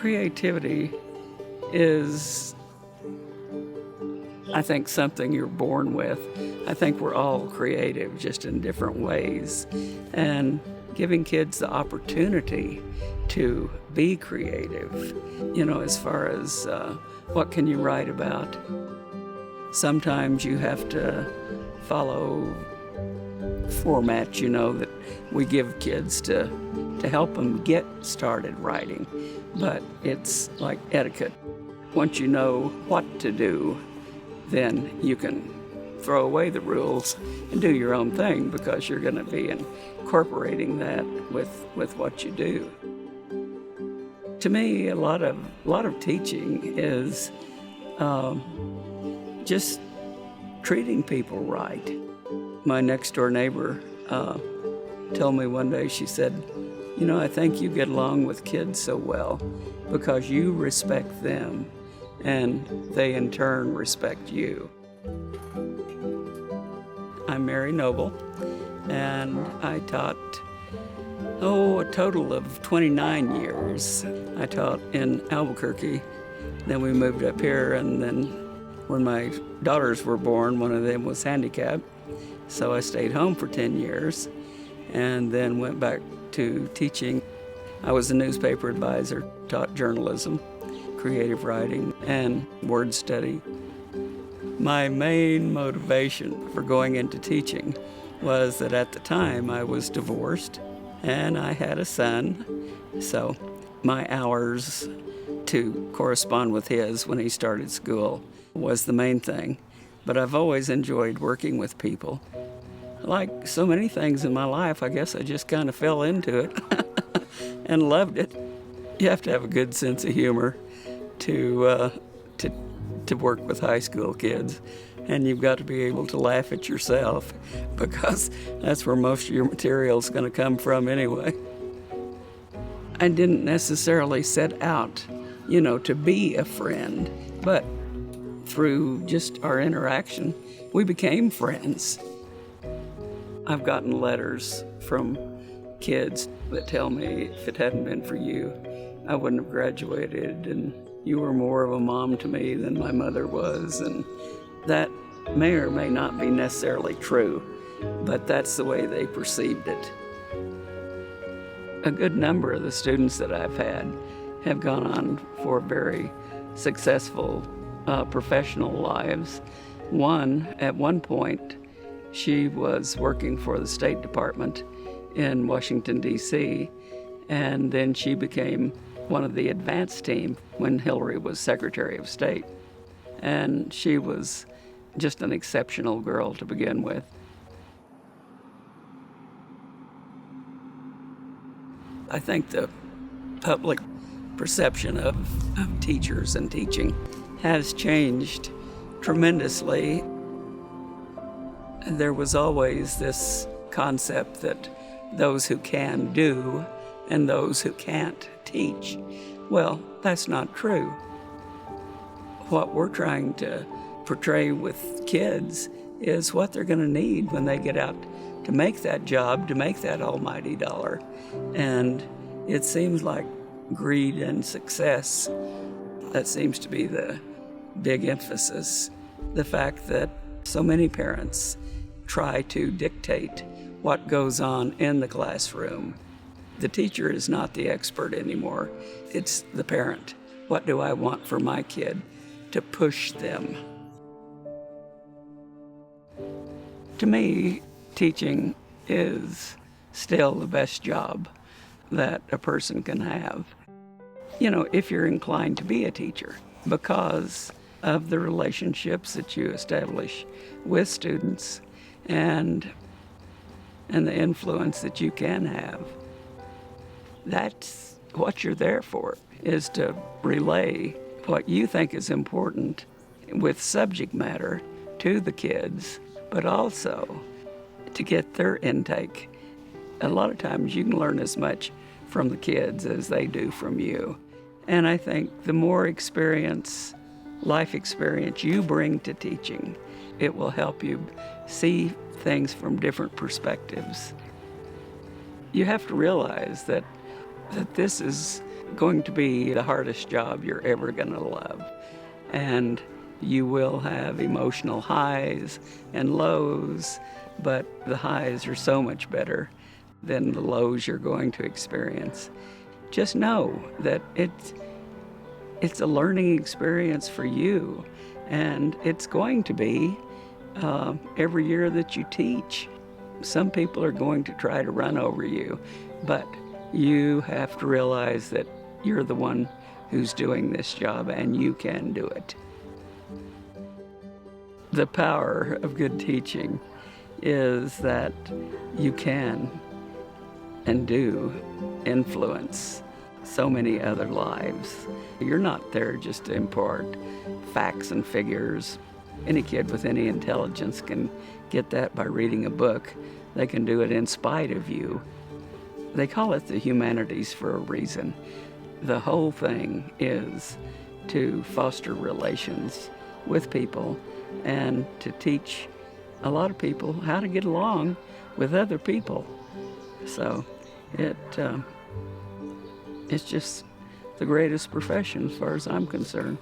Creativity is, I think, something you're born with. I think we're all creative, just in different ways. And giving kids the opportunity to be creative, as far as what can you write about. Sometimes you have to follow formats, that we give kids to help them get started writing. But it's like etiquette. Once you know what to do, then you can throw away the rules and do your own thing, because you're going to be incorporating that with what you do. To me, a lot of teaching is just treating people right. My next door neighbor told me one day, she said, I think you get along with kids so well because you respect them and they in turn respect you. I'm Mary Noble, and I taught, a total of 29 years. I taught in Albuquerque, then we moved up here, and then when my daughters were born, one of them was handicapped, so I stayed home for 10 years and then went back to teaching. I was a newspaper advisor, taught journalism, creative writing, and word study. My main motivation for going into teaching was that at the time I was divorced and I had a son, so my hours to correspond with his when he started school was the main thing. But I've always enjoyed working with people. Like so many things in my life, I guess I just kind of fell into it and loved it. You have to have a good sense of humor to work with high school kids, and you've got to be able to laugh at yourself, because that's where most of your material's going to come from anyway. I didn't necessarily set out, to be a friend, but through just our interaction, we became friends. I've gotten letters from kids that tell me, if it hadn't been for you, I wouldn't have graduated, and you were more of a mom to me than my mother was. And that may or may not be necessarily true, but that's the way they perceived it. A good number of the students that I've had have gone on for very successful professional lives. At one point, she was working for the State Department in Washington, D.C., and then she became one of the advance team when Hillary was Secretary of State. And she was just an exceptional girl to begin with. I think the public perception of teachers and teaching has changed tremendously. There was always this concept that those who can do and those who can't teach. Well, that's not true. What we're trying to portray with kids is what they're going to need when they get out to make that job, to make that almighty dollar. And it seems like greed and success, that seems to be the big emphasis. The fact that so many parents try to dictate what goes on in the classroom. The teacher is not the expert anymore. It's the parent. What do I want for my kid to push them? To me, teaching is still the best job that a person can have. If you're inclined to be a teacher, because of the relationships that you establish with students and the influence that you can have. That's what you're there for, is to relay what you think is important with subject matter to the kids, but also to get their intake. A lot of times you can learn as much from the kids as they do from you. And I think the more life experience you bring to teaching, it will help you see things from different perspectives. You have to realize that this is going to be the hardest job you're ever going to love. And you will have emotional highs and lows, but the highs are so much better than the lows you're going to experience. Just know that it's a learning experience for you, and it's going to be every year that you teach. Some people are going to try to run over you, but you have to realize that you're the one who's doing this job and you can do it. The power of good teaching is that you can and do influence so many other lives. You're not there just to impart facts and figures. Any kid with any intelligence can get that by reading a book. They can do it in spite of you. They call it the humanities for a reason. The whole thing is to foster relations with people and to teach a lot of people how to get along with other people. So it's just the greatest profession as far as I'm concerned.